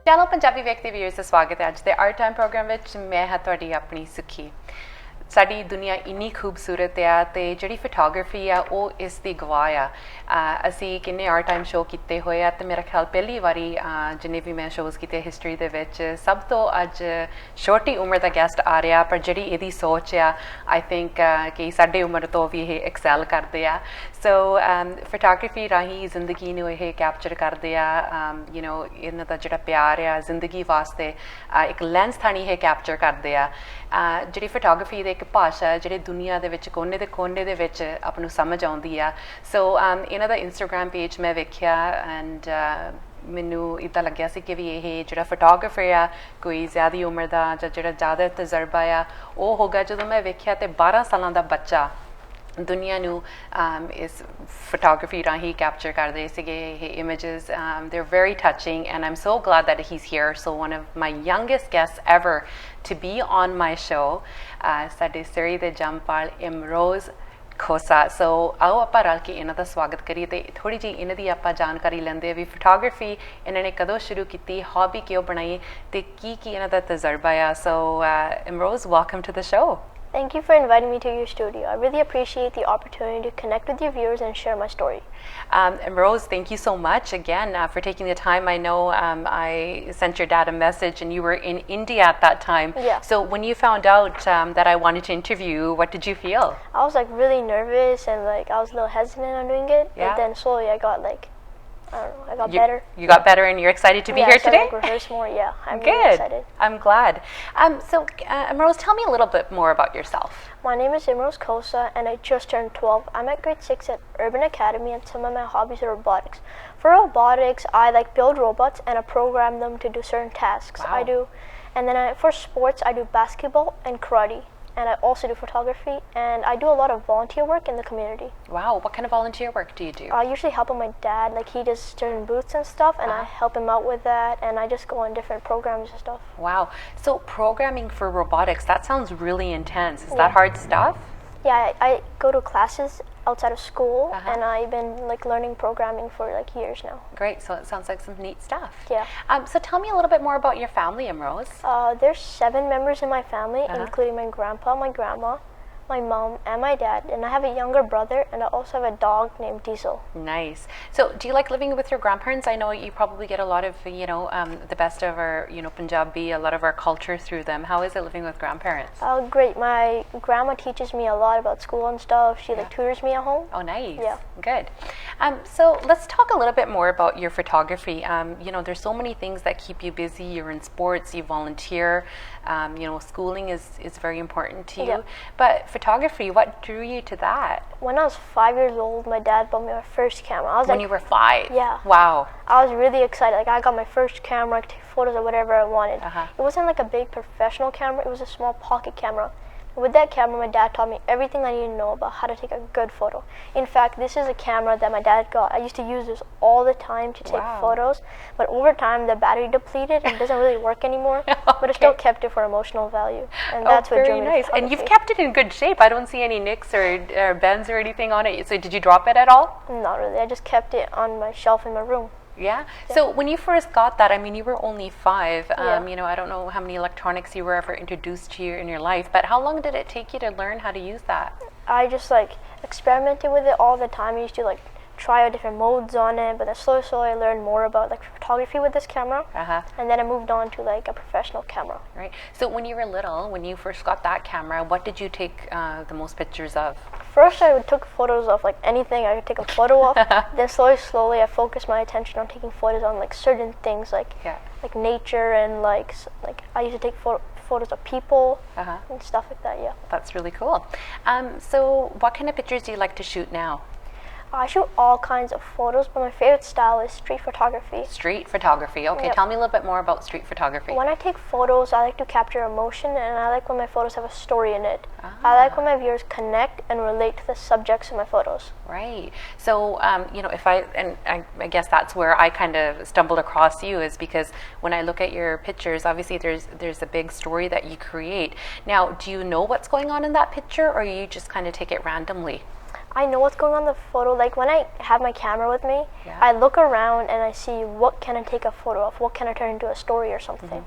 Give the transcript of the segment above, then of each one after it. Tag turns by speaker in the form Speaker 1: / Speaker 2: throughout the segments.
Speaker 1: Channel Punjabi ਵੇਖਦੇ viewers ਦਾ ਸਵਾਗਤ ਹੈ ਅੱਜ ਦੇ ਆਰਟ ਟਾਈਮ ਪ੍ਰੋਗਰਾਮ ਵਿੱਚ ਮੈਂ ਹਾਂ ਤੁਹਾਡੀ ਆਪਣੀ ਸੁਖੀ ਸਾਡੀ ਦੁਨੀਆ ਇੰਨੀ ਖੂਬਸੂਰਤ ਆ ਤੇ ਜਿਹੜੀ ਫੋਟੋਗ੍ਰਾਫੀ ਆ ਉਹ ਇਸ ਦੀ ਗਵਾਹ ਆ ਅਸੀਂ ਕਿੰਨੇ ਆਰਟ ਟਾਈਮ ਸ਼ੋਅ ਕੀਤੇ ਹੋਏ ਆ ਤੇ ਮੇਰਾ ਖਿਆਲ ਪਹਿਲੀ ਵਾਰੀ ਜਿੰਨੇ ਵੀ ਮੈਂ ਸ਼ੋਅਜ਼ ਕੀਤੇ ਹਿਸਟਰੀ ਦੇ ਵਿੱਚ ਸਭ ਤੋਂ ਅੱਜ ਛੋਟੀ ਉਮਰ ਦਾ ਗੈਸਟ ਆ ਰਿਹਾ ਪਰ ਜਿਹੜੀ ਇਹਦੀ ਸੋਚ ਆ ਆਈ ਥਿੰਕ ਕਿ ਸਾਡੇ ਉਮਰ ਤੋਂ ਵੀ ਇਹ ਐਕਸੈਲ ਕਰਦੇ ਆ ਸੋ ਫੋਟੋਗ੍ਰਾਫੀ ਰਾਹੀਂ ਜ਼ਿੰਦਗੀ ਨੂੰ ਇਹ ਕੈਪਚਰ ਕਰਦੇ ਆ ਇਹਨਾਂ ਦਾ ਜਿਹੜਾ ਪਿਆਰ ਆ ਜ਼ਿੰਦਗੀ ਵਾਸਤੇ ਇੱਕ ਲੈਂਸ ਥਾਣੀ ਇਹ ਕੈਪਚਰ ਕਰਦੇ ਆ ਜਿਹੜੀ ਫੋਟੋਗ੍ਰਾਫੀ ਦੇ ਇੱਕ ਭਾਸ਼ਾ ਜਿਹੜੀ ਦੁਨੀਆ ਦੇ ਵਿੱਚ ਕੋਨੇ ਦੇ ਵਿੱਚ ਆਪ ਨੂੰ ਸਮਝ ਆਉਂਦੀ ਆ ਸੋ ਇਹਨਾਂ ਦਾ ਇੰਸਟਾਗ੍ਰਾਮ ਪੇਜ ਮੈਂ ਵੇਖਿਆ ਐਂਡ ਮੈਨੂੰ ਇੱਦਾਂ ਲੱਗਿਆ ਸੀ ਕਿ ਵੀ ਇਹ ਜਿਹੜਾ ਫੋਟੋਗ੍ਰਾਫਰ ਆ ਕੋਈ ਜ਼ਿਆਦਾ ਉਮਰ ਦਾ ਜਾਂ ਜਿਹੜਾ ਜ਼ਿਆਦਾ ਤਜਰਬਾ ਆ ਉਹ ਹੋਗਾ ਜਦੋਂ ਮੈਂ ਵੇਖਿਆ ਤੇ 12 ਸਾਲਾਂ ਦਾ ਬੱਚਾ ਦੁਨੀਆ ਨੂੰ ਇਸ ਫੋਟੋਗ੍ਰਾਫੀ ਰਾਹੀਂ ਕੈਪਚਰ ਕਰਦੇ ਸੀਗੇ ਇਹ images they're very touching and I'm so glad that he's here so one of my youngest guests ever to be on my show ਸਾਡੇ ਸਰੀ ਦੇ ਜੰਪਾਲ ਇਮਰੋਜ਼ ਖੋਸਾ ਸੋ ਆਓ ਆਪਾਂ ਰਲ ਕੇ ਇਹਨਾਂ ਦਾ ਸਵਾਗਤ ਕਰੀਏ ਤੇ ਥੋੜੀ ਜਿਹੀ ਇਹਨਾਂ ਦੀ ਆਪਾਂ ਜਾਣਕਾਰੀ ਲੈਂਦੇ ਆ ਵੀ ਫੋਟੋਗ੍ਰਾਫੀ ਇਹਨਾਂ ਨੇ ਕਦੋਂ ਸ਼ੁਰੂ ਕੀਤੀ ਹੌਬੀ ਕਿਉਂ ਬਣਾਈ ਤੇ ਕੀ ਇਹਨਾਂ ਦਾ ਤਜਰਬਾ ਆ so Imroz welcome to the show
Speaker 2: Thank you for inviting me to your studio. I really appreciate the opportunity to connect with your viewers and share my story.
Speaker 1: Imroz, thank you so much again for taking the time. I know I sent your dad a message and you were in India at that time.
Speaker 2: Yeah.
Speaker 1: So when you found out that I wanted to interview you, what did you feel?
Speaker 2: I was like really nervous and like I was a little hesitant on doing it. Yeah. But then slowly I got like, I don't know, I got better.
Speaker 1: You got better and you're excited to be here today?
Speaker 2: Yeah, I rehearse more, yeah. I'm
Speaker 1: Good.
Speaker 2: really excited.
Speaker 1: I'm glad. So Imroz, tell me a little bit more about yourself.
Speaker 2: My name is Imroz Khosa and I just turned 12. I'm at grade 6 at Urban Academy and some of my hobbies are robotics. For robotics, I like build robots and I program them to do certain tasks.
Speaker 1: Wow.
Speaker 2: And then for sports, I do basketball and karate. And I also do photography, and I do a lot of volunteer work in the community.
Speaker 1: Wow, what kind of volunteer work do you do?
Speaker 2: I usually help my dad, like he does certain booths and stuff, and I help him out with that, and I just go on different programs and stuff.
Speaker 1: Wow, so programming for robotics, that sounds really intense. Is that hard stuff?
Speaker 2: Yeah, I go to classes outside of school, and I've been like learning programming for like years now.
Speaker 1: Great, so it sounds like some neat stuff.
Speaker 2: Yeah.
Speaker 1: So tell me a little bit more about your family, Imroz.
Speaker 2: There's 7 members in my family, including my grandpa, my grandma, my mom, and my dad. And I have a younger brother, and I also have a dog named Diesel.
Speaker 1: Nice. So do you like living with your grandparents? I know you probably get a lot of, the best of our, Punjabi, a lot of our culture through them. How is it living with grandparents?
Speaker 2: Great. My grandma teaches me a lot about school and stuff. She like tutors me at home.
Speaker 1: Oh, nice.
Speaker 2: Yeah.
Speaker 1: Good. So let's talk a little bit more about your photography. There's so many things that keep you busy. You're in sports, you volunteer. Schooling is very important to you.
Speaker 2: Yeah.
Speaker 1: But photography, what drew you to that?
Speaker 2: When I was 5 years old, my dad bought me my first camera. I was
Speaker 1: when you were 5?
Speaker 2: Yeah.
Speaker 1: Wow.
Speaker 2: I was really excited. Like I got my first camera, I could take photos of whatever I wanted. It wasn't like a big professional camera. It was a small pocket camera. With that camera, my dad taught me everything I need to know about how to take a good photo. In fact, this is a camera that my dad got. I used to use this all the time to take photos, but over time the battery depleted and it doesn't really work anymore. But I still kept it for emotional value, and that's what drew me to
Speaker 1: nice. And you've kept it in good shape. I don't see any nicks or bends or anything on it. So did you drop it at all?
Speaker 2: Not really. I just kept it on my shelf in my room.
Speaker 1: Yeah. So when you first got that, I mean, you were only 5. I don't know how many electronics you were ever introduced to in your life, but how long did it take you to learn how to use that?
Speaker 2: I just like experimented with it all the time. I used to like try out different modes on it, but then slowly I learned more about like photography with this camera, and then I moved on to like a professional camera.
Speaker 1: Right. So when you were little, when you first got that camera, what did you take the most pictures of?
Speaker 2: First I took photos of like anything I could take a photo of. Then slowly I focused my attention on taking photos on like certain things like nature and like I used to take photos of people and stuff like that. Yeah.
Speaker 1: That's really cool. So what kind of pictures do you like to shoot now?
Speaker 2: I shoot all kinds of photos, but my favorite style is street photography.
Speaker 1: Street photography. Okay, tell me a little bit more about street photography.
Speaker 2: When I take photos, I like to capture emotion, and I like when my photos have a story in it. I like when my viewers connect and relate to the subjects in my photos.
Speaker 1: Right. So, I guess that's where I kind of stumbled across you, is because when I look at your pictures, obviously there's a big story that you create. Now, do you know what's going on in that picture, or you just kind of take it randomly?
Speaker 2: I know what's going on in the photo. Like when I have my camera with me,
Speaker 1: Yeah.
Speaker 2: I look around and I see what can I take a photo of, what can I turn into a story or something.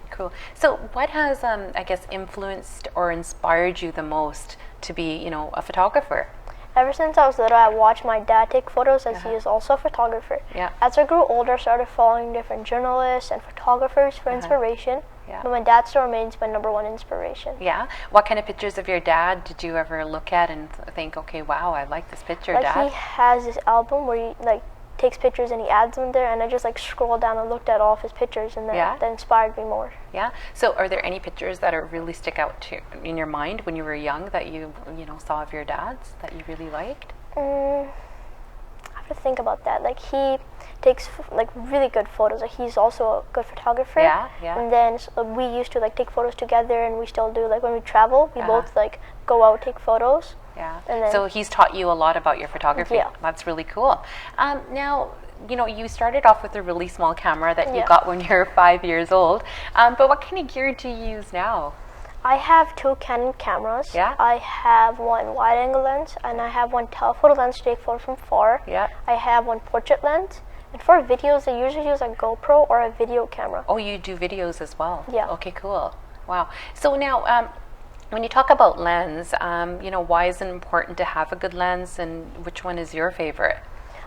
Speaker 1: Cool. So what has, I guess, influenced or inspired you the most to be, you know, a photographer?
Speaker 2: Ever since I was little, I watched my dad take photos as he is also a photographer.
Speaker 1: Yeah.
Speaker 2: As I grew older, I started following different journalists and photographers for inspiration.
Speaker 1: Yeah.
Speaker 2: But my dad still remains my #1 inspiration.
Speaker 1: Yeah. What kind of pictures of your dad did you ever look at and think, okay, wow, I like this picture,
Speaker 2: Like
Speaker 1: Dad?
Speaker 2: he has this album where he like takes pictures and he adds them there, and I just like scrolled down and looked at all of his pictures, and that inspired me more.
Speaker 1: Yeah. So are there any pictures that are really stick out to in your mind when you were young that you know, saw of your dad's that you really liked?
Speaker 2: I have to think about that. Like he takes like really good photos. Like he's also a good photographer.
Speaker 1: Yeah, yeah.
Speaker 2: And then we used to like take photos together, and we still do. Like when we travel, we both like go out take photos.
Speaker 1: Yeah.
Speaker 2: And then,
Speaker 1: so he's taught you a lot about your photography.
Speaker 2: Yeah.
Speaker 1: That's really cool. Now, you know, you started off with a really small camera that you
Speaker 2: Yeah.
Speaker 1: got when you were 5 years old. But what kind of gear do you use now?
Speaker 2: I have 2 Canon cameras.
Speaker 1: Yeah.
Speaker 2: I have one wide-angle lens, and I have one telephoto lens to take photos from far.
Speaker 1: Yeah.
Speaker 2: I have one portrait lens. And for videos, I usually use a GoPro or a video camera.
Speaker 1: Oh, you do videos as well?
Speaker 2: Yeah.
Speaker 1: Okay, cool. Wow. So now, when you talk about lens, you know, why is it important to have a good lens, and which one is your favorite?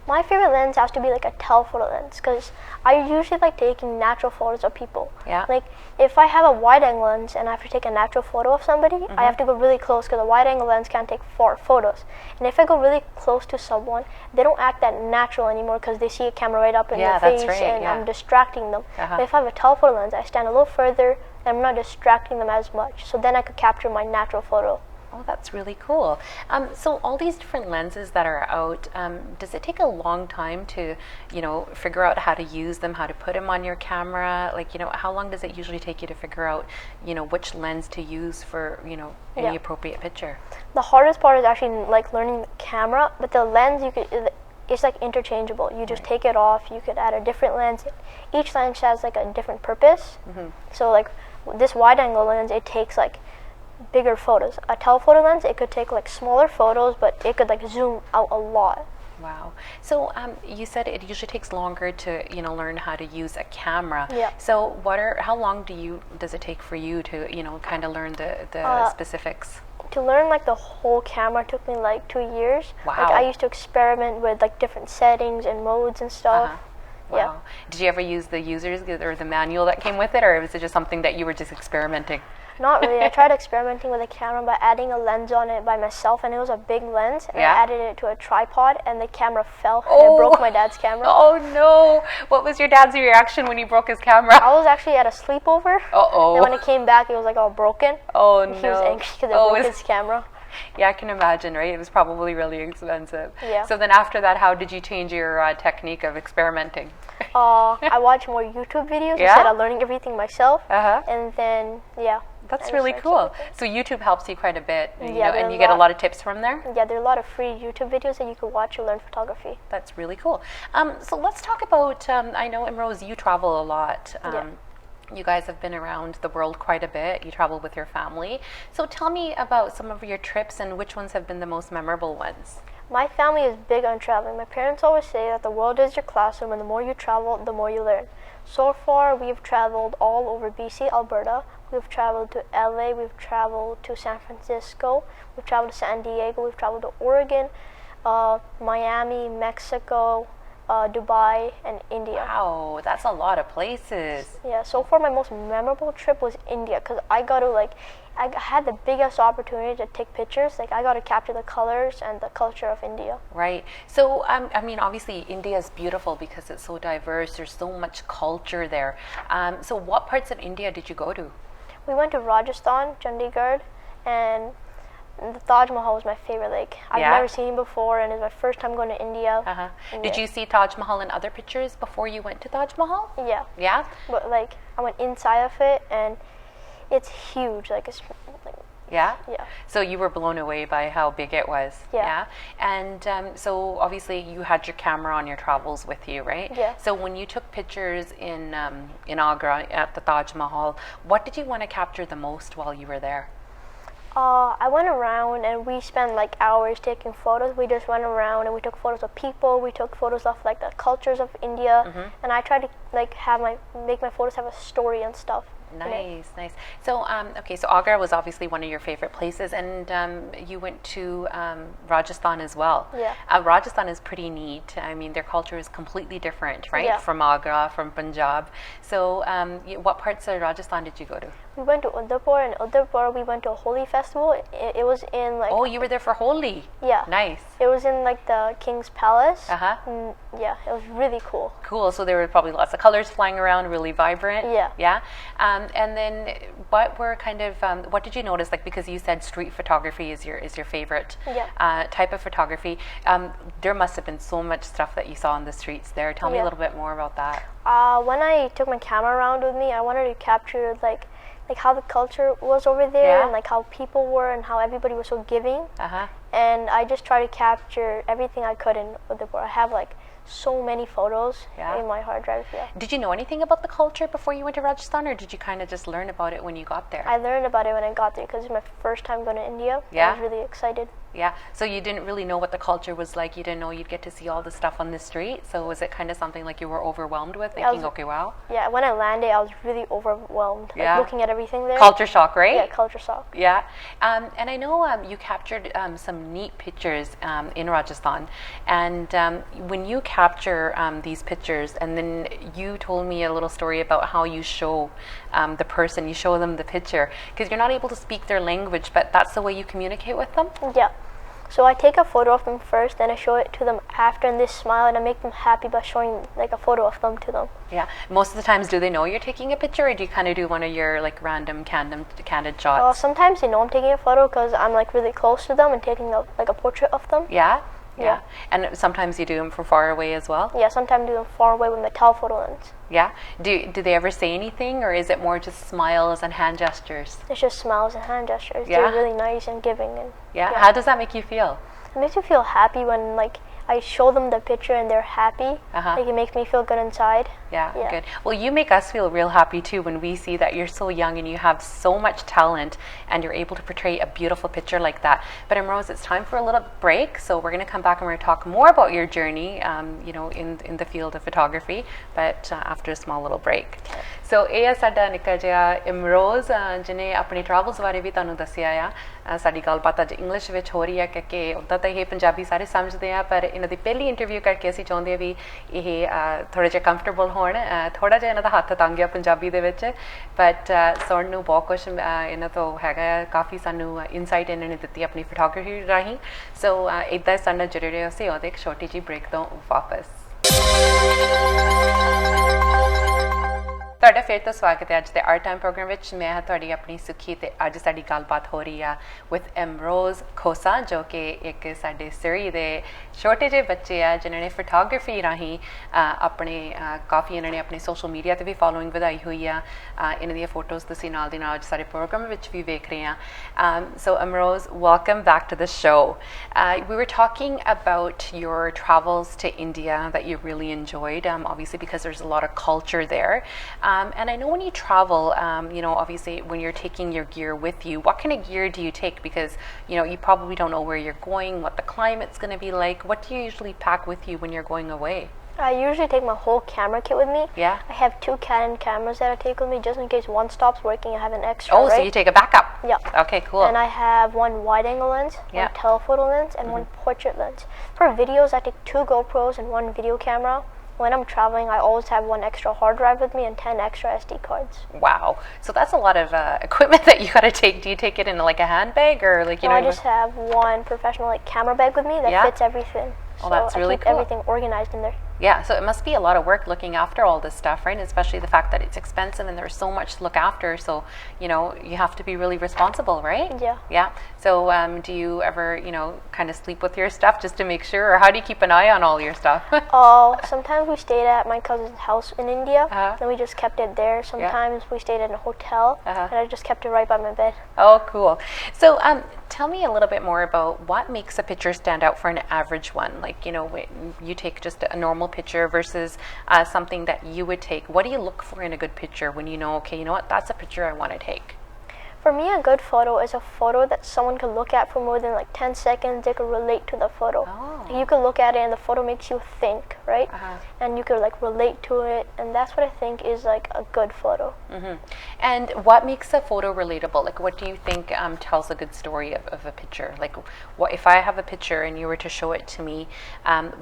Speaker 2: My favorite lens has to be like a telephoto lens, because I usually like taking natural photos of people.
Speaker 1: Yeah.
Speaker 2: Like if I have a wide angle lens and I have to take a natural photo of somebody, I have to go really close because a wide angle lens can't take 4 photos. And if I go really close to someone, they don't act that natural anymore because they see a camera right up in
Speaker 1: Yeah,
Speaker 2: their
Speaker 1: that's
Speaker 2: face,
Speaker 1: right,
Speaker 2: and
Speaker 1: yeah.
Speaker 2: I'm distracting them. But if I have a telephoto lens, I stand a little further and I'm not distracting them as much. So then I could capture my natural photo.
Speaker 1: Oh, that's really cool. So all these different lenses that are out, does it take a long time to, you know, figure out how to use them, how to put them on your camera? Like, you know, how long does it usually take you to figure out, you know, which lens to use for, you know, any
Speaker 2: Yeah.
Speaker 1: appropriate picture?
Speaker 2: The hardest part is actually like learning the camera, but the lens it's like interchangeable. You just take it off, you could add a different lens. Each lens has like a different purpose. So like this wide angle lens, it takes like bigger photos. A telephoto lens, it could take like smaller photos, but it could like zoom out a lot.
Speaker 1: Wow. So you said it usually takes longer to, you know, learn how to use a camera.
Speaker 2: Yeah.
Speaker 1: So how long does it take for you to, you know, kind of learn the specifics?
Speaker 2: To learn like the whole camera took me like 2 years.
Speaker 1: Wow.
Speaker 2: Like I used to experiment with like different settings and modes and stuff.
Speaker 1: Wow.
Speaker 2: Yeah.
Speaker 1: Did you ever use the users or the manual that came with it, or was it just something that you were just experimenting?
Speaker 2: Not really. I tried experimenting with a camera by adding a lens on it by myself, and it was a big lens, and
Speaker 1: Yeah.
Speaker 2: I added it to a tripod, and the camera fell, and it broke my dad's camera.
Speaker 1: Oh no! What was your dad's reaction when he broke his camera?
Speaker 2: I was actually at a sleepover,
Speaker 1: Uh-oh.
Speaker 2: and when it came back, it was like all broken.
Speaker 1: Oh
Speaker 2: And
Speaker 1: no!
Speaker 2: he was angry because I
Speaker 1: Oh,
Speaker 2: broke
Speaker 1: it's-
Speaker 2: his camera.
Speaker 1: Yeah, I can imagine, right? It was probably really expensive.
Speaker 2: Yeah.
Speaker 1: So then after that, how did you change your technique of experimenting?
Speaker 2: I watched more YouTube videos
Speaker 1: Yeah?
Speaker 2: instead of learning everything myself,
Speaker 1: Uh-huh.
Speaker 2: and then yeah.
Speaker 1: That's
Speaker 2: I
Speaker 1: really
Speaker 2: just
Speaker 1: cool.
Speaker 2: started with
Speaker 1: So YouTube helps you quite a bit, you
Speaker 2: Yeah,
Speaker 1: know,
Speaker 2: there's
Speaker 1: and
Speaker 2: a
Speaker 1: you get a
Speaker 2: lot.
Speaker 1: lot of tips from there.
Speaker 2: Yeah, there are a lot of free YouTube videos that you can watch to learn photography.
Speaker 1: That's really cool. So let's talk about, I know, Imroz, you travel a lot.
Speaker 2: Yeah.
Speaker 1: You guys have been around the world quite a bit. You travel with your family. So tell me about some of your trips and which ones have been the most memorable ones.
Speaker 2: My family is big on traveling. My parents always say that the world is your classroom, and the more you travel, the more you learn. So far, we've traveled all over BC, Alberta. We've traveled to LA, we've traveled to San Francisco, we've traveled to San Diego, we've traveled to Oregon, Miami, Mexico, Dubai, and India.
Speaker 1: Wow, that's a lot of places.
Speaker 2: Yeah, so far my most memorable trip was India, because I had the biggest opportunity to take pictures. Like I got to capture the colors and the culture of India.
Speaker 1: Right. So, I mean, obviously, India is beautiful because it's so diverse. There's so much culture there. So, what parts of India did you go to?
Speaker 2: We went to Rajasthan, Chandigarh, and the Taj Mahal was my favorite. Like I've
Speaker 1: Yeah?
Speaker 2: never seen it before, and it's my first time going to India.
Speaker 1: Uh-huh.
Speaker 2: And
Speaker 1: Did you see Taj Mahal in other pictures before you went to Taj Mahal?
Speaker 2: Yeah,
Speaker 1: Yeah?
Speaker 2: but like I went inside of it, and it's huge. Like it's like,
Speaker 1: Yeah?
Speaker 2: yeah.
Speaker 1: So you were blown away by how big it was.
Speaker 2: Yeah.
Speaker 1: And so obviously you had your camera on your travels with you, right?
Speaker 2: Yeah.
Speaker 1: So when you took pictures in Agra at the Taj Mahal, what did you want to capture the most while you were there?
Speaker 2: I went around and we spent like hours taking photos. We just went around and we took photos of people. We took photos of like the cultures of India, and I tried to like make my photos have a story and stuff.
Speaker 1: Nice. So, okay, so Agra was obviously one of your favorite places, and you went to Rajasthan as well.
Speaker 2: Yeah.
Speaker 1: Rajasthan is pretty neat. I mean, their culture is completely different, right?
Speaker 2: Yeah.
Speaker 1: From Agra, from Punjab. So, what parts of Rajasthan did you go to?
Speaker 2: We went to Udaipur, and Udaipur we went to a Holi festival. It was in like...
Speaker 1: Oh, you were there for Holi?
Speaker 2: Yeah.
Speaker 1: Nice.
Speaker 2: It was in like the King's Palace.
Speaker 1: Uh-huh.
Speaker 2: Yeah, it was really cool.
Speaker 1: Cool. So there were probably lots of colors flying around, really vibrant.
Speaker 2: Yeah.
Speaker 1: Yeah. And then what were kind of what did you notice? Like, because you said street photography is your favorite type of photography. There must have been so much stuff that you saw on the streets there. Tell me a little bit more about that.
Speaker 2: When I took my camera around with me, I wanted to capture like how the culture was over there, and like how people were and how everybody was so giving. And I just tried to capture everything I could in Udaipur. I have like so many photos in my hard drive. Yeah.
Speaker 1: Did you know anything about the culture before you went to Rajasthan, or did you kind of just learn about it when you got there?
Speaker 2: I learned about it when I got there because it's my first time going to India.
Speaker 1: Yeah.
Speaker 2: I was really excited.
Speaker 1: Yeah. So you didn't really know what the culture was like. You didn't know you'd get to see all the stuff on the street. So was it kind of something like you were overwhelmed with, thinking, okay, wow?
Speaker 2: Yeah. When I landed, I was really overwhelmed. Like looking at everything there.
Speaker 1: Culture shock, right?
Speaker 2: Yeah, culture shock.
Speaker 1: Yeah. And I know you captured some neat pictures in Rajasthan. And when you capture these pictures, and then you told me a little story about how you show the person, you show them the picture, because you're not able to speak their language, but that's the way you communicate with them?
Speaker 2: Yeah. So I take a photo of them first, then I show it to them after, and they smile, and I make them happy by showing like a photo of them to them.
Speaker 1: Yeah. Most of the times, do they know you're taking a picture, or do you kind of do one of your like random candid shots?
Speaker 2: Sometimes they know I'm taking a photo because I'm like really close to them and taking like a portrait of them.
Speaker 1: Yeah. And sometimes you do them from far away as well?
Speaker 2: Yeah, sometimes I do them far away with my telephoto lens.
Speaker 1: Yeah. Do they ever say anything, or is it more just smiles and hand gestures?
Speaker 2: It's just smiles and hand gestures.
Speaker 1: Yeah.
Speaker 2: They're really nice and giving. And
Speaker 1: How does that make you feel?
Speaker 2: It makes me feel happy when like I show them the picture and they're happy. Like it makes me feel good inside.
Speaker 1: Yeah, good. Well, you make us feel real happy too when we see that you're so young and you have so much talent and you're able to portray a beautiful picture like that. But Imroz, it's time for a little break, so we're going to come back and we're going to talk more about your journey, in the field of photography, but after a small little break. So ਇਹ ਆ ਸਾਡਾ ਨਿੱਕਾ ਜਿਹਾ ਇਮਰੋਜ਼ ਜਿਹਨੇ ਆਪਣੇ travels ਬਾਰੇ ਵੀ ਤੁਹਾਨੂੰ ਦੱਸਿਆ ਆ ਸਾਡੀ ਗੱਲਬਾਤ ਅੱਜ ਇੰਗਲਿਸ਼ ਵਿੱਚ ਹੋ ਰਹੀ ਹੈ ਕਿਉਂਕਿ ਉੱਦਾਂ ਤਾਂ ਇਹ ਪੰਜਾਬੀ ਸਾਰੇ ਸਮਝਦੇ ਆ ਪਰ ਇਹਨਾਂ ਦੀ ਪਹਿਲੀ ਇੰਟਰਵਿਊ ਕਰਕੇ ਅਸੀਂ ਚਾਹੁੰਦੇ ਆ ਵੀ ਇਹ ਥੋੜ੍ਹਾ ਜਿਹਾ ਕੰਫਰਟੇਬਲ ਹੋਣ ਥੋੜ੍ਹਾ ਜਿਹਾ ਇਹਨਾਂ ਦਾ ਹੱਥ ਤੰਗ ਆ ਪੰਜਾਬੀ ਦੇ ਵਿੱਚ ਬਟ ਸੁਣਨ ਨੂੰ ਬਹੁਤ ਕੁਛ ਇਹਨਾਂ ਤੋਂ ਹੈਗਾ ਆ ਕਾਫੀ ਸਾਨੂੰ ਇਨਸਾਈਟ ਇਹਨਾਂ ਨੇ ਦਿੱਤੀ ਆਪਣੀ ਫੋਟੋਗ੍ਰਾਫੀ ਰਾਹੀਂ ਸੋ ਇੱਦਾਂ ਸਾਡੇ ਨਾਲ ਜੁੜੇ ਰਹੇ ਅਸੀਂ ਉਹਦੇ ਇੱਕ ਛੋਟੀ ਜਿਹੀ ਬ੍ਰੇਕ ਤੋਂ ਵਾਪਸ ਤੁਹਾਡਾ ਫਿਰ ਤੋਂ ਸਵਾਗਤ ਹੈ ਅੱਜ ਦੇ ਆਰ ਟਾਈਮ ਪ੍ਰੋਗਰਾਮ ਵਿੱਚ ਮੈਂ ਹਾਂ ਤੁਹਾਡੀ ਆਪਣੀ ਸੁਖੀ ਤੇ ਅੱਜ ਸਾਡੀ ਗੱਲਬਾਤ ਹੋ ਰਹੀ ਆ ਵਿਦ ਇਮਰੋਜ਼ ਖੋਸਾ ਜੋ ਕਿ ਇੱਕ ਸਾਡੇ ਸਿਰੀ ਦੇ ਛੋਟੇ ਜਿਹੇ ਬੱਚੇ ਆ ਜਿਨ੍ਹਾਂ ਨੇ ਫੋਟੋਗ੍ਰਾਫੀ ਰਾਹੀਂ ਆਪਣੇ ਕਾਫੀ ਇਹਨਾਂ ਨੇ ਆਪਣੇ ਸੋਸ਼ਲ ਮੀਡੀਆ ਤੇ ਵੀ ਫੋਲੋਇੰਗ ਵਧਾਈ ਹੋਈ ਆ ਇਹਨਾਂ ਦੀਆਂ ਫੋਟੋਜ਼ ਤੁਸੀਂ ਨਾਲ ਦੀ ਨਾਲ ਅੱਜ ਸਾਡੇ ਪ੍ਰੋਗਰਾਮ ਵਿੱਚ ਵੀ ਵੇਖ ਰਹੇ ਆ so Imroz, welcome back to the show. We were talking about your travels to India that you really enjoyed, obviously because there's a lot of culture there. And I know when you travel, obviously when you're taking your gear with you, what kind of gear do you take? Because, you probably don't know where you're going, what the climate's going to be like. What do you usually pack with you when you're going away?
Speaker 2: I usually take my whole camera kit with me.
Speaker 1: Yeah.
Speaker 2: I have 2 Canon cameras that I take with me just in case one stops working. I have an extra.
Speaker 1: Oh, right? So you take a backup.
Speaker 2: Yeah.
Speaker 1: Okay, cool.
Speaker 2: And I have 1 wide-angle lens, 1 telephoto lens, and 1 portrait lens. For videos, I take 2 GoPros and 1 video camera. When I'm traveling, I always have 1 extra hard drive with me and 10 extra SD cards.
Speaker 1: Wow. So that's a lot of equipment that you got to take. Do you take it in like a handbag or like,
Speaker 2: No, I just have 1 professional camera bag with me that fits everything.
Speaker 1: Oh, that's really
Speaker 2: keep
Speaker 1: cool.
Speaker 2: Everything organized in there.
Speaker 1: Yeah, so it must be a lot of work looking after all this stuff, right? Especially the fact that it's expensive and there's so much to look after. So, you have to be really responsible, right?
Speaker 2: Yeah.
Speaker 1: Yeah. So, do you ever, kind of sleep with your stuff just to make sure, or how do you keep an eye on all your stuff?
Speaker 2: Sometimes we stayed at my cousin's house in India, and we just kept it there. Sometimes we stayed in a hotel, and I just kept it right by my bed.
Speaker 1: Oh, cool. So, tell me a little bit more about what makes a picture stand out for an average one. Like, when you take just a normal picture versus something that you would take. What do you look for in a good picture when you know, okay, you know what, that's a picture I want to take?
Speaker 2: For me, a good photo is a photo that someone can look at for more than like 10 seconds. They can relate to the photo.
Speaker 1: Oh.
Speaker 2: You can look at it and the photo makes you think, right? And you can like relate to it, and that's what I think is like a good photo.
Speaker 1: And what makes a photo relatable? Like, what do you think tells a good story of a picture? Like, what if I have a picture and you were to show it to me?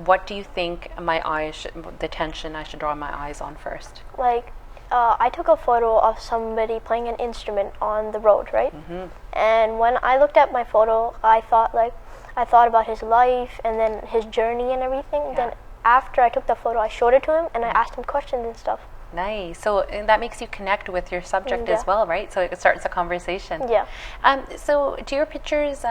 Speaker 1: What do you think the attention I should draw my eyes on first?
Speaker 2: Like, I took a photo of somebody playing an instrument on the road, right? And when I looked at my photo, I thought about his life and then his journey and everything. Then after I took the photo, I showed it to him and I asked him questions and stuff.
Speaker 1: Nice. So and that makes you connect with your subject as well, right? So it starts a conversation.
Speaker 2: Yeah.
Speaker 1: So do your pictures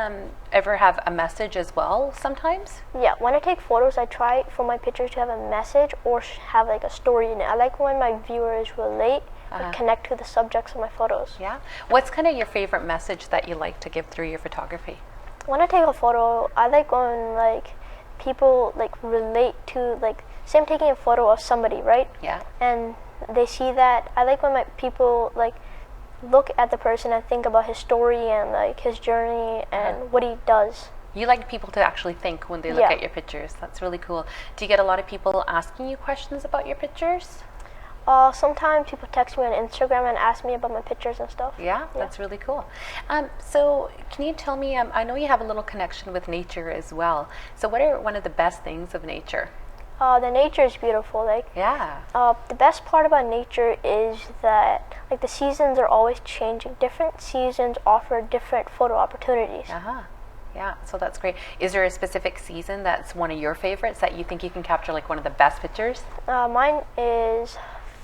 Speaker 1: ever have a message as well sometimes?
Speaker 2: Yeah. When I take photos, I try for my pictures to have a message or have like a story in it. I like when my viewers relate and connect to the subjects of my photos.
Speaker 1: Yeah. What's kind of your favorite message that you like to give through your photography?
Speaker 2: When I take a photo, I like when like people like relate to like say I'm taking a photo of somebody, right?
Speaker 1: Yeah.
Speaker 2: And they see that. I like when my people like look at the person and think about his story and like his journey and what he does.
Speaker 1: You like people to actually think when they look at your pictures. That's really cool. Do you get a lot of people asking you questions about your pictures?
Speaker 2: Sometimes people text me on Instagram and ask me about my pictures and stuff.
Speaker 1: Yeah, that's really cool. So can you tell me, I know you have a little connection with nature as well. So what are one of the best things of nature?
Speaker 2: The nature is beautiful. Like, the best part about nature is that like the seasons are always changing. Different seasons offer different photo opportunities.
Speaker 1: Yeah, so that's great. Is there a specific season that's one of your favorites that you think you can capture like one of the best pictures?
Speaker 2: Mine is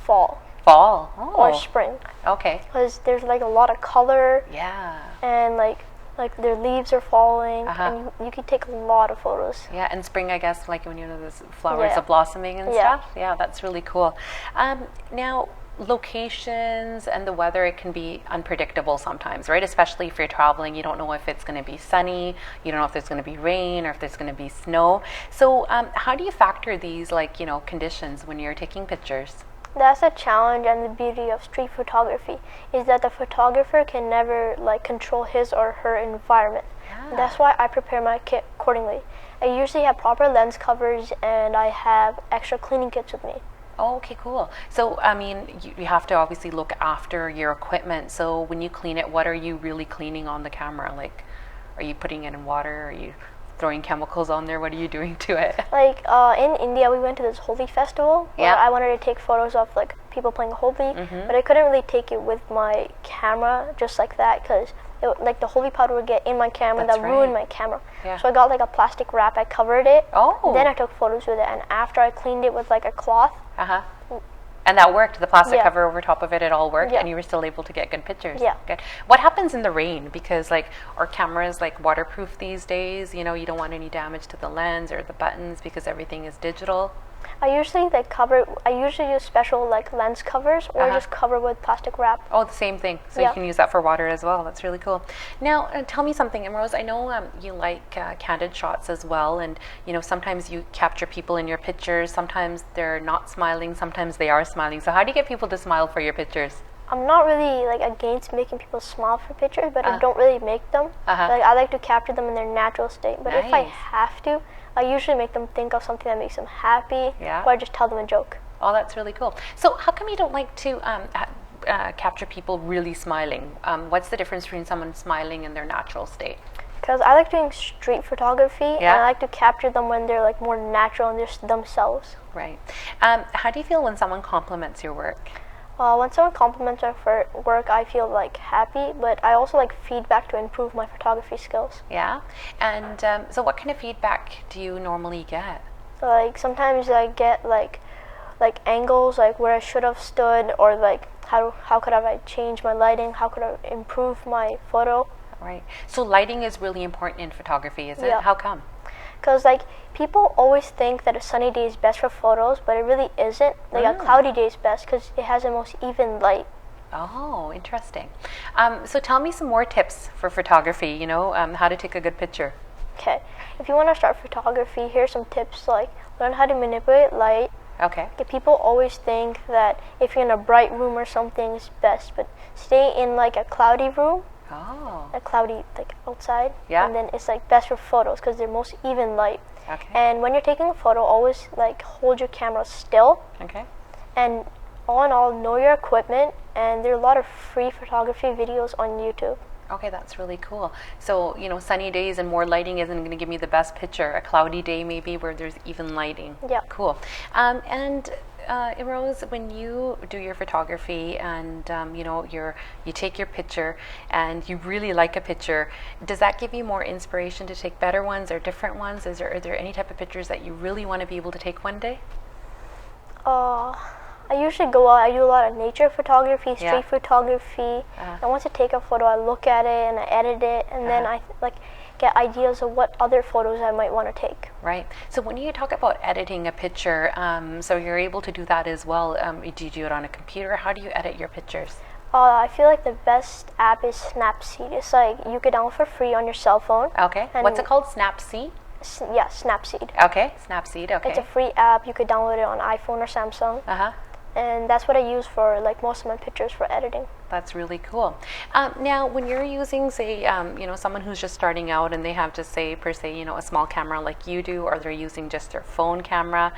Speaker 2: fall.
Speaker 1: Fall?
Speaker 2: Or spring.
Speaker 1: Okay.
Speaker 2: Because there's like a lot of color.
Speaker 1: Yeah.
Speaker 2: And like their leaves are falling, and you can take a lot of photos.
Speaker 1: Yeah, and spring, I guess, like when the flowers are blossoming and stuff. Yeah, that's really cool. Now, locations and the weather, it can be unpredictable sometimes, right? Especially if you're traveling, you don't know if it's going to be sunny, you don't know if there's going to be rain or if there's going to be snow. So how do you factor these conditions when you're taking pictures?
Speaker 2: That's a challenge, and the beauty of street photography is that the photographer can never control his or her environment. That's why I prepare my kit accordingly. I usually have proper lens covers and I have extra cleaning kits with me.
Speaker 1: Oh, okay, cool. So, I mean, you have to obviously look after your equipment. So when you clean it, what are you really cleaning on the camera? Like, are you putting it in water? Are you throwing chemicals on there? What are you doing to it?
Speaker 2: Like in India, we went to this Holi festival where I wanted to take photos of like people playing Holi, but I couldn't really take it with my camera just like that because like the Holi powder would get in my camera. That ruined my camera. So I got like a plastic wrap, I covered it, then I took photos with it, and after I cleaned it with like a cloth.
Speaker 1: And that worked. The plastic cover over top of it all worked, and you were still able to get good pictures. Good. What happens in the rain? Because our cameras waterproof these days. You don't want any damage to the lens or the buttons because everything is digital.
Speaker 2: I usually use special lens covers or just cover with plastic wrap.
Speaker 1: Oh, the same thing. So you can use that for water as well. That's really cool. Now, tell me something, Imroz. I know you like candid shots as well, and sometimes you capture people in your pictures. Sometimes they're not smiling. Sometimes they are smiling. So how do you get people to smile for your pictures?
Speaker 2: I'm not really against making people smile for pictures, but I don't really make them. I like to capture them in their natural state. But if I have to, I usually make them think of something that makes them happy, or I just tell them a joke.
Speaker 1: Oh, that's really cool. So how come you don't like to capture people really smiling? What's the difference between someone smiling in their natural state?
Speaker 2: Because I like doing street photography, and I like to capture them when they're more natural and just themselves.
Speaker 1: Right. How do you feel when someone compliments your work?
Speaker 2: When someone compliments my work, I feel happy, but I also like feedback to improve my photography skills. Yeah,
Speaker 1: and so what kind of feedback do you normally get?
Speaker 2: Sometimes I get angles where I should have stood, or how could I change my lighting? How could I improve my photo?
Speaker 1: Right. So lighting is really important in photography, is it? How come?
Speaker 2: Because people always think that a sunny day is best for photos, but it really isn't. A cloudy day is best because it has the most even light.
Speaker 1: Oh, interesting. So tell me some more tips for photography, how to take a good picture.
Speaker 2: Okay. If you want to start photography, here's some tips learn how to manipulate light.
Speaker 1: Okay.
Speaker 2: People always think that if you're in a bright room or something, it's best, but stay in a cloudy room
Speaker 1: Oh.
Speaker 2: a cloudy like outside.
Speaker 1: Yeah.
Speaker 2: And then it's like best for photos because they're most even light.
Speaker 1: Okay.
Speaker 2: And when you're taking a photo, always like hold your camera still.
Speaker 1: Okay.
Speaker 2: And all in all, know your equipment. And there are a lot of free photography videos on YouTube.
Speaker 1: Okay, that's really cool. So, you know, sunny days and more lighting isn't going to give me the best picture. A cloudy day maybe where there's even lighting.
Speaker 2: Yeah.
Speaker 1: Cool. And Imroz, when you do your photography and you know you take your picture and you really like a picture, does that give you more inspiration to take better ones or different ones? Are there any type of pictures that you really want to be able to take one day?
Speaker 2: I usually go out. I do a lot of nature photography, street
Speaker 1: Yeah.
Speaker 2: photography. And once I take a photo, I look at it and I edit it, and then I like get ideas of what other photos I might want to take.
Speaker 1: Right. So when you talk about editing a picture, so you're able to do that as well. Do you do it on a computer? How do you edit your pictures?
Speaker 2: I feel like the best app is Snapseed. It's like you could download for free on your cell phone.
Speaker 1: Okay.
Speaker 2: And
Speaker 1: What's it called? Snapseed?
Speaker 2: Yeah, Snapseed.
Speaker 1: Okay. Snapseed. Okay.
Speaker 2: It's a free app. You could download it on iPhone or Samsung.
Speaker 1: Uh-huh.
Speaker 2: And that's what I use for like most of my pictures for editing.
Speaker 1: That's really cool. Now, when you're using, say, you know, someone who's just starting out and they have just say, per se, you know, a small camera like you do, or they're using just their phone camera,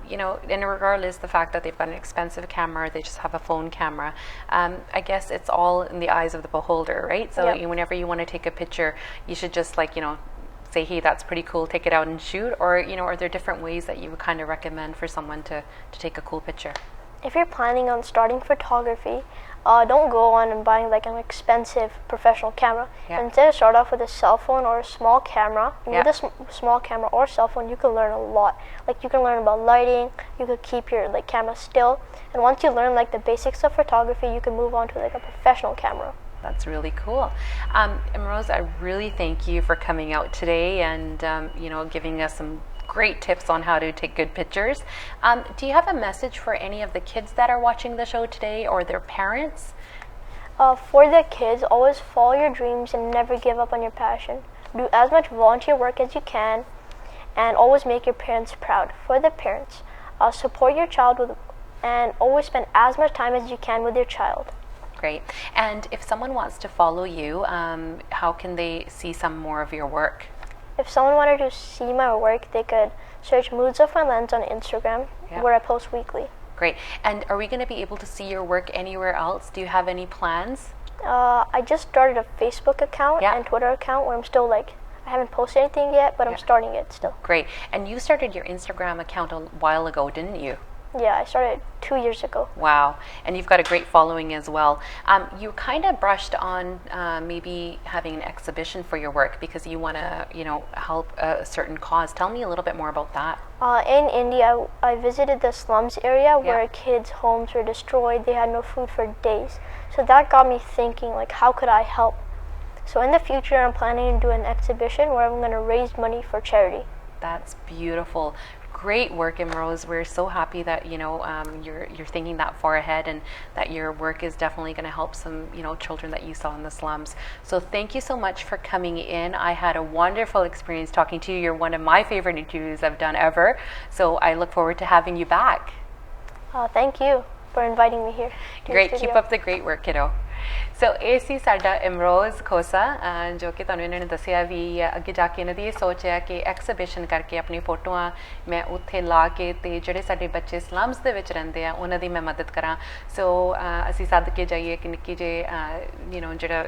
Speaker 1: you know, and regardless the fact that they've got an expensive camera, or they just have a phone camera, I guess it's all in the eyes of the beholder, right? So
Speaker 2: Yep.
Speaker 1: whenever you want to take a picture, you should just like, you know, say, hey, that's pretty cool, take it out and shoot, or, you know, are there different ways that you would kind of recommend for someone to take a cool picture?
Speaker 2: If you're planning on starting photography, don't go on and buying like an expensive professional camera.
Speaker 1: Yeah.
Speaker 2: Instead, start off with a cell phone or a small camera. And
Speaker 1: Yeah.
Speaker 2: with a small camera or cell phone, you can learn a lot. Like you can learn about lighting. You could keep your like camera still. And once you learn like the basics of photography, you can move on to like a professional camera.
Speaker 1: That's really cool. Imroz, I really thank you for coming out today and you know, giving us some great tips on how to take good pictures. Do you have a message for any of the kids that are watching the show today or their parents?
Speaker 2: For the kids, always follow your dreams and never give up on your passion. Do as much volunteer work as you can, and always make your parents proud. For the parents, support your child and always spend as much time as you can with your child.
Speaker 1: Great. And if someone wants to follow you, how can they see some more of your work?
Speaker 2: If someone wanted to see my work, they could search Moods of My Lens on Instagram,
Speaker 1: Yeah.
Speaker 2: where I post weekly.
Speaker 1: Great. And are we going to be able to see your work anywhere else? Do you have any plans?
Speaker 2: I just started a Facebook account
Speaker 1: Yeah.
Speaker 2: and Twitter account where I'm still like, I haven't posted anything yet, but I'm starting it still.
Speaker 1: Great. And you started your Instagram account a while ago, didn't you?
Speaker 2: Yeah, I started 2 years ago.
Speaker 1: Wow. And you've got a great following as well. You kind of brushed on maybe having an exhibition for your work because you want to, you know, help a certain cause. Tell me a little bit more about that.
Speaker 2: In India, I visited the slums area where
Speaker 1: Yeah.
Speaker 2: kids' homes were destroyed. They had no food for days. So that got me thinking, like, how could I help? So in the future, I'm planning to do an exhibition where I'm going to raise money for charity.
Speaker 1: That's beautiful. Great work, Imroz. We're so happy that, you know, you're thinking that far ahead and that your work is definitely going to help some, you know, children that you saw in the slums. So thank you so much for coming in. I had a wonderful experience talking to you. You're one of my favorite interviews I've done ever. So I look forward to having you back.
Speaker 2: Thank you for inviting me here. to your
Speaker 1: Great. Keep
Speaker 2: studio.
Speaker 1: up the great work, kiddo. ਸੋ ਇਹ ਸੀ ਸਾਡਾ ਇਮਰੋਜ਼ ਖੋਸਾ ਜੋ ਕਿ ਤੁਹਾਨੂੰ ਇਹਨਾਂ ਨੇ ਦੱਸਿਆ ਵੀ ਅੱਗੇ ਜਾ ਕੇ ਇਹਨਾਂ ਦੀ ਇਹ ਸੋਚ ਹੈ ਕਿ ਐਕਸੀਬਿਸ਼ਨ ਕਰਕੇ ਆਪਣੀ ਫੋਟੋਆਂ ਮੈਂ ਉੱਥੇ ਲਾ ਕੇ ਤੇ ਜਿਹੜੇ ਸਾਡੇ ਬੱਚੇ ਸਲਮਸ ਦੇ ਵਿੱਚ ਰਹਿੰਦੇ ਆ ਉਹਨਾਂ ਦੀ ਮੈਂ ਮਦਦ ਕਰਾਂ ਸੋ ਅਸੀਂ ਸੱਦ ਕੇ ਜਾਈਏ ਕਿ ਨਿੱਕੀ ਜੇ ਯੂ ਨੋ ਜਿਹੜਾ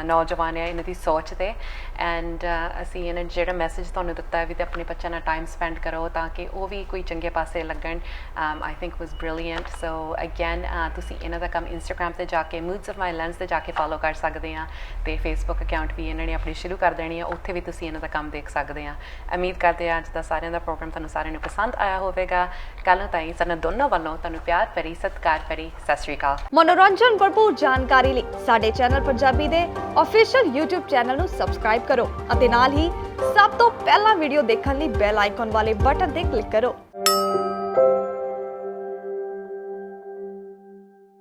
Speaker 1: ਨੌਜਵਾਨ ਹੈ ਇਹਨਾਂ ਦੀ ਸੋਚ 'ਤੇ ਐਂਡ ਅਸੀਂ ਇਹਨਾਂ ਜਿਹੜਾ ਮੈਸੇਜ ਤੁਹਾਨੂੰ ਦਿੱਤਾ ਵੀ ਤੇ ਆਪਣੇ ਬੱਚਿਆਂ ਨਾਲ ਟਾਈਮ ਸਪੈਂਡ ਕਰੋ ਤਾਂ ਕਿ ਉਹ ਵੀ ਕੋਈ ਚੰਗੇ ਪਾਸੇ ਲੱਗਣ I think was brilliant so again ਤੁਸੀਂ ਇਹਨਾਂ ਦਾ ਕੰਮ ਇੰਸਟਾਗ੍ਰਾਮ 'ਤੇ ਜਾ ਕੇ ਮੂਡਸ ਆਫ ਮਾਈ ਲੈਂਸ 'ਤੇ ਜਾ ਕੇ ਫੋਲੋ ਕਰ ਸਕਦੇ ਆ ਅਤੇ ਫੇਸਬੁੱਕ ਅਕਾਊਂਟ ਵੀ ਇਹਨਾਂ ਨੇ ਆਪਣੀ ਸ਼ੁਰੂ ਕਰ ਦੇਣੀ ਆ ਉੱਥੇ ਵੀ ਤੁਸੀਂ ਇਹਨਾਂ ਦਾ ਕੰਮ ਦੇਖ ਸਕਦੇ ਆ ਉਮੀਦ ਕਰਦੇ ਆ ਅੱਜ ਦਾ ਸਾਰਿਆਂ ਦਾ ਪ੍ਰੋਗਰਾਮ ਤੁਹਾਨੂੰ ਸਾਰਿਆਂ ਨੂੰ ਪਸੰਦ ਆਇਆ ਹੋਵੇਗਾ ਕੱਲ੍ਹ ਨੂੰ ਤਾਈਂ ਸਾਨੂੰ ਦੋਨੋਂ ਵੱਲੋਂ ਤੁਹਾਨੂੰ ਪਿਆਰ ਭਰੀ ਸਤਿਕਾਰ ਭਰੀ ਸਤਿ ਸ਼੍ਰੀ ਅਕਾਲ
Speaker 3: ਮਨੋਰੰਜਨ ਭਰਪੂਰ ਜਾਣਕਾਰੀ ਲਈ ਸਾਡੇ ਚੈਨਲ ਪੰਜਾਬੀ ਦੇ ऑफिशियल YouTube ਚੈਨਲ ਨੂੰ ਸਬਸਕ੍ਰਾਈਬ ਕਰੋ ਅਤੇ ਨਾਲ ਹੀ ਸਭ ਤੋਂ ਪਹਿਲਾਂ ਵੀਡੀਓ ਦੇਖਣ ਲਈ ਬੈਲ ਆਈਕਨ ਵਾਲੇ ਬਟਨ ਤੇ ਕਲਿੱਕ ਕਰੋ